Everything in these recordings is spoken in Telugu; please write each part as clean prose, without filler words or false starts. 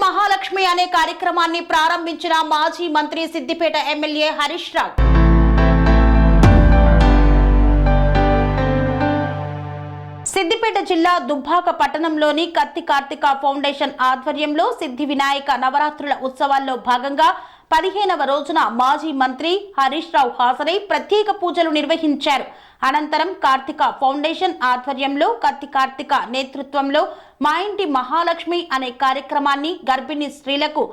మహాలక్ష్మి అనే కార్యక్రమాన్ని ప్రారంభించిన మాజీ మంత్రి సిద్దిపేట ఎమ్మెల్యే హరీష్ రావు. సిద్దిపేట జిల్లా దుబ్బాక పట్టణంలోని కత్తి కార్తిక ఫౌండేషన్ ఆధ్వర్యంలో సిద్ధి వినాయక నవరాత్రుల ఉత్సవాల్లో భాగంగా 15వ రోజున మాజీ మంత్రి హరీష్ రావు హాజరై ప్రత్యేక పూజలు నిర్వహించారు. అనంతరం కార్తిక ఫౌండేషన్ ఆధ్వర్యంలో కత్తి కార్తిక నేతృత్వంలో మా ఇంటి మహాలక్ష్మి అనే కార్యక్రమాన్ని గర్భిణీ స్త్రీలకు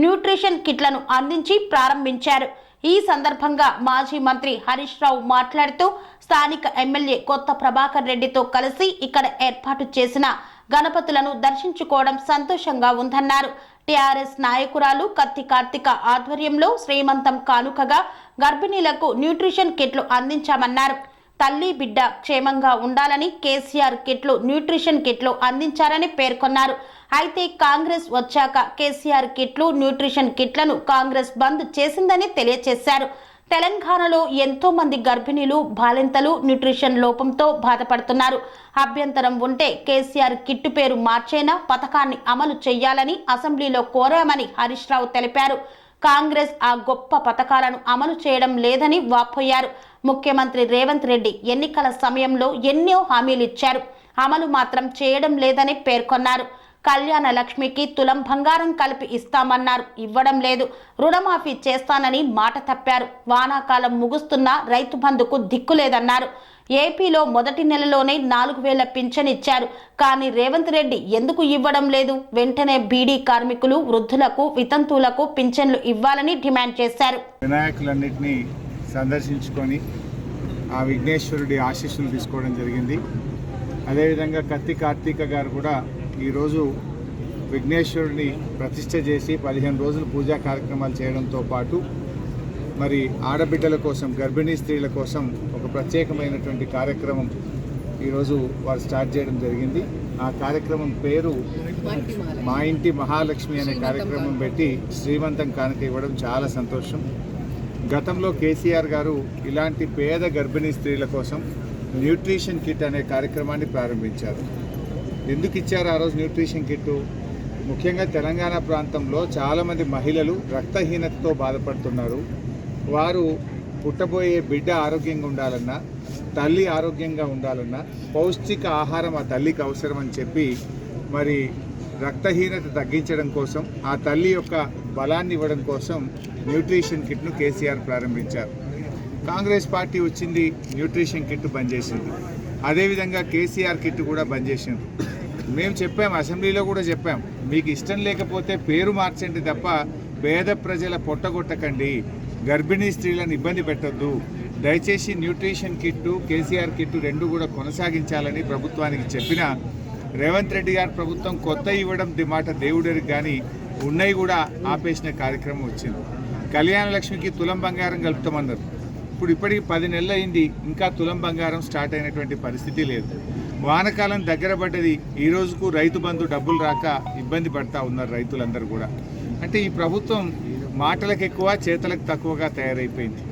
న్యూట్రిషన్ కిట్లను అందించి ప్రారంభించారు. ఈ సందర్భంగా మాజీ మంత్రి హరీష్ రావు మాట్లాడుతూ స్థానిక ఎమ్మెల్యే కొత్త ప్రభాకర్ రెడ్డితో కలిసి ఇక్కడ ఏర్పాటు చేసిన గణపతులను దర్శించుకోవడం సంతోషంగా ఉందన్నారు. టీఆర్ఎస్ నాయకురాలు కత్తి కార్తిక ఆధ్వర్యంలో శ్రీమంతం కానుకగా గర్భిణీలకు న్యూట్రిషన్ కిట్లు అందించామన్నారు. తల్లి బిడ్డ క్షేమంగా ఉండాలని కేసీఆర్ కిట్లు న్యూట్రిషన్ కిట్లు అందించారని పేర్కొన్నారు. అయితే కాంగ్రెస్ వచ్చాక కేసీఆర్ కిట్లు న్యూట్రిషన్ కిట్లను కాంగ్రెస్ బంద్ చేసిందని తెలియజేశారు. తెలంగాణలో ఎంతో మంది గర్భిణీలు బాలింతలు న్యూట్రిషన్ లోపంతో బాధపడుతున్నారు. అభ్యంతరం ఉంటే కేసీఆర్ కిట్టు పేరు మార్చేనా పథకాన్ని అమలు చేయాలని అసెంబ్లీలో కోరామని హరీష్ రావు తెలిపారు. కాంగ్రెస్ ఆ గొప్ప పథకాలను అమలు చేయడం లేదని వాపోయారు. ముఖ్యమంత్రి రేవంత్ రెడ్డి ఎన్నికల సమయంలో ఎన్నో హామీలు ఇచ్చారు, అమలు మాత్రం చేయడం లేదని పేర్కొన్నారు. కళ్యాణ లక్ష్మికి తులం బంగారం కలిపి ఇస్తామన్నారు, ఇవ్వడం లేదు. రుణమాఫీ చేస్తానని మాట తప్పారు. వానాకాలం ముగుస్తున్నా రైతు బంధుకు దిక్కులేదన్నారు. ఏపీలో మొదటి నెలలోనే 4,000 పింఛన్ ఇచ్చారు, కానీ రేవంత్ రెడ్డి ఎందుకు ఇవ్వడం లేదు? వెంటనే బీడీ కార్మికులు, వృద్ధులకు, వితంతువులకు పింఛన్లు ఇవ్వాలని డిమాండ్ చేశారు. వినాయకులన్నింటినీ సందర్శించుకొని ఆ విఘ్నేశ్వరుడి ఆశీస్సులు తీసుకోవడం జరిగింది. అదేవిధంగా కత్తి కార్తీక గారు కూడా ఈరోజు విఘ్నేశ్వరుడిని ప్రతిష్ఠ చేసి 15 రోజులు పూజా కార్యక్రమాలు చేయడంతో పాటు మరి ఆడబిడ్డల కోసం, గర్భిణీ స్త్రీల కోసం ఒక ప్రత్యేకమైనటువంటి కార్యక్రమం ఈరోజు వారు స్టార్ట్ చేయడం జరిగింది. ఆ కార్యక్రమం పేరు మా ఇంటి మహాలక్ష్మి అనే కార్యక్రమం పెట్టి శ్రీమంతం కానుక ఇవ్వడం చాలా సంతోషం. గతంలో కేసీఆర్ గారు ఇలాంటి పేద గర్భిణీ స్త్రీల కోసం న్యూట్రిషన్ కిట్ అనే కార్యక్రమాన్ని ప్రారంభించారు. ఎందుకు ఇచ్చారు ఆ రోజు న్యూట్రిషన్ కిట్టు? ముఖ్యంగా తెలంగాణ ప్రాంతంలో చాలామంది మహిళలు రక్తహీనతతో బాధపడుతున్నారు. వారు పుట్టబోయే బిడ్డ ఆరోగ్యంగా ఉండాలన్నా, తల్లి ఆరోగ్యంగా ఉండాలన్నా పౌష్టిక ఆహారం ఆ తల్లికి అవసరం అని చెప్పి మరి రక్తహీనత తగ్గించడం కోసం, ఆ తల్లి యొక్క బలాన్ని ఇవ్వడం కోసం న్యూట్రిషన్ కిట్ను కేసీఆర్ ప్రారంభించారు. కాంగ్రెస్ పార్టీ వచ్చింది, న్యూట్రిషన్ కిట్ బంద్ చేసింది. అదేవిధంగా కేసీఆర్ కిట్ కూడా బంద్ చేసింది. మేము చెప్పాం, అసెంబ్లీలో కూడా చెప్పాం, మీకు ఇష్టం లేకపోతే పేరు మార్చండి తప్ప పేద ప్రజల పొట్టగొట్టకండి, గర్భిణీ స్త్రీలను ఇబ్బంది పెట్టద్దు, దయచేసి న్యూట్రిషన్ కిట్టు, కేసీఆర్ కిట్టు రెండు కూడా కొనసాగించాలని ప్రభుత్వానికి చెప్పిన రేవంత్ రెడ్డి గారి ప్రభుత్వం కొత్త ఇవ్వడం మాట దేవుడికి కానీ ఉన్నవి కూడా ఆపేసిన కార్యక్రమం వచ్చింది. కళ్యాణ లక్ష్మికి తులం బంగారం కలుపుతామన్నారు. ఇప్పటికి 10 నెలలు అయింది, ఇంకా తులం బంగారం స్టార్ట్ అయినటువంటి పరిస్థితి లేదు. వానకాలం దగ్గర పడ్డది, ఈ రోజుకు రైతు బంధు డబ్బులు రాక ఇబ్బంది పడతా ఉన్నారు రైతులందరూ కూడా. అంటే ఈ ప్రభుత్వం మాటలకు ఎక్కువ, చేతలకు తక్కువగా తయారైపోయింది.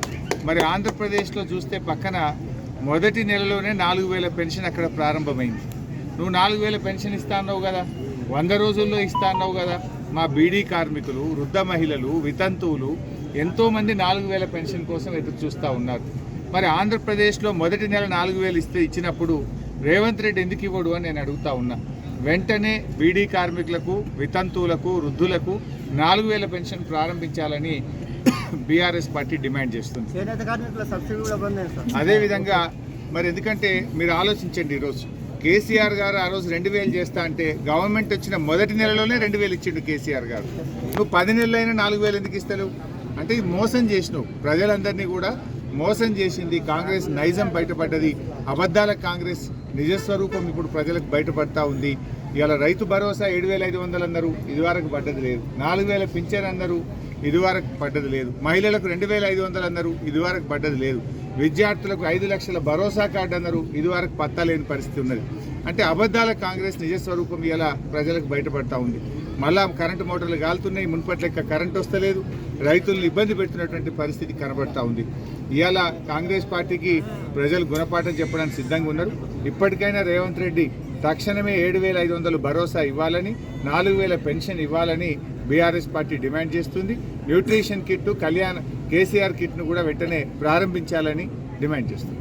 మరి ఆంధ్రప్రదేశ్లో చూస్తే పక్కన మొదటి నెలలోనే 4,000 పెన్షన్ అక్కడ ప్రారంభమైంది. నువ్వు 4,000 పెన్షన్ ఇస్తా అన్నావు కదా, 100 రోజుల్లో ఇస్తా అన్నావు కదా. మా బీడీ కార్మికులు, వృద్ధ మహిళలు, వితంతువులు ఎంతోమంది 4,000 పెన్షన్ కోసం ఎదురు చూస్తూ ఉన్నారు. మరి ఆంధ్రప్రదేశ్లో మొదటి నెల 4,000 ఇచ్చినప్పుడు రేవంత్ రెడ్డి ఎందుకు ఇవ్వడు అని నేను అడుగుతా ఉన్నా. వెంటనే బీడీ కార్మికులకు, వితంతువులకు, వృద్ధులకు 4,000 పెన్షన్ ప్రారంభించాలని బీఆర్ఎస్ పార్టీ డిమాండ్ చేస్తుంది. అదేవిధంగా మరి ఎందుకంటే మీరు ఆలోచించండి, ఈరోజు కేసీఆర్ గారు ఆ రోజు 2,000 చేస్తా అంటే గవర్నమెంట్ వచ్చిన మొదటి నెలలోనే 2,000 ఇచ్చిండు కేసీఆర్ గారు. నువ్వు 10 నెలలైనా 4,000 ఎందుకు ఇస్తలేవు? అంటే ఇది మోసం చేసినావు, ప్రజలందరినీ కూడా మోసం చేసింది. కాంగ్రెస్ నైజం బయటపడ్డది, అబద్ధాల కాంగ్రెస్ నిజస్వరూపం ఇప్పుడు ప్రజలకు బయటపడతా ఉంది. ఇవాళ రైతు భరోసా 7,500 అన్నారు, ఇదివరకు పడ్డది లేదు. 4,000 పింఛన్ అన్నారు, ఇదివరకు పడ్డది లేదు. మహిళలకు 2,500 అన్నారు, ఇదివరకు పడ్డది లేదు. విద్యార్థులకు 5 లక్షల భరోసా కార్డు అన్నారు, ఇదివరకు పత్తా లేని పరిస్థితి ఉన్నది. అంటే అబద్ధాల కాంగ్రెస్ నిజస్వరూపం ఇలా ప్రజలకు బయటపడతా ఉంది. మళ్ళా కరెంటు మోటార్లు కాలుతున్నాయి, మున్పటి లెక్క కరెంటు వస్తలేదు, రైతులను ఇబ్బంది పెడుతున్నటువంటి పరిస్థితి కనబడతా ఉంది. ఇవాళ కాంగ్రెస్ పార్టీకి ప్రజలు గుణపాఠం చెప్పడానికి సిద్ధంగా ఉన్నారు. ఇప్పటికైనా రేవంత్ రెడ్డి తక్షణమే 7,500 భరోసా ఇవ్వాలని, 4,000 పెన్షన్ ఇవ్వాలని బీఆర్ఎస్ పార్టీ డిమాండ్ చేస్తుంది. న్యూట్రిషన్ కిట్, కేసీఆర్ కిట్ను కూడా వెంటనే ప్రారంభించాలని డిమాండ్ చేస్తుంది.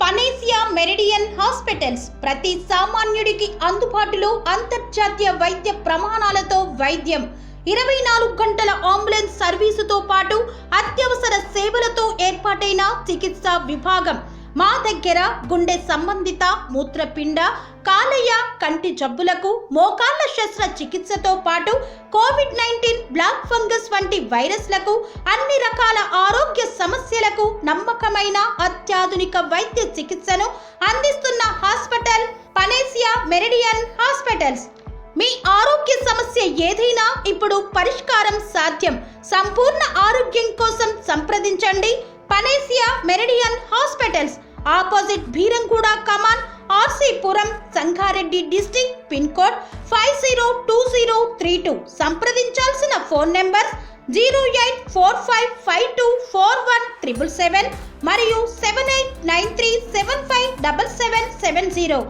పనేసియా మెరిడియన్ హాస్పిటల్స్ ప్రతి సామాన్యుడికి అందుబాటులో అంతర్జాతీయ వైద్య ప్రమాణాలతో వైద్యం, 24 గంటల అంబులెన్స్ సర్వీసుతో పాటు అత్యవసర సేవలతో ఏర్పాటైన చికిత్సా విభాగం. మా దగ్గర గుండె సంబంధిత, మూత్రపిండ, కాలేయ, కంటి జబ్బులకు, మోకాళ్ల శస్త్రచికిత్సతో పాటు కోవిడ్-19, బ్లాక్ ఫంగస్ వంటి వైరస్లకు, అన్ని రకాల ఆరోగ్య సమస్యలకు నమ్మకమైన అత్యాధునిక వైద్య చికిత్సను అందిస్తున్న హాస్పిటల్ పనేసియా మెరిడియన్ హాస్పిటల్స్. మీ ఆరోగ్య సమస్య ఏదైనా ఇప్పుడు పరిష్కారం సాధ్యం. సంపూర్ణ ఆరోగ్యం కోసం సంప్రదించండి Panacea Meridian hospitals, opposite Bheeramguda Kaman, RC Puram, Sangareddy district, pin code 502032. సంప్రదించాల్సిన ఫోన్ నెంబర్ 0845524177 మరియు 7893757770.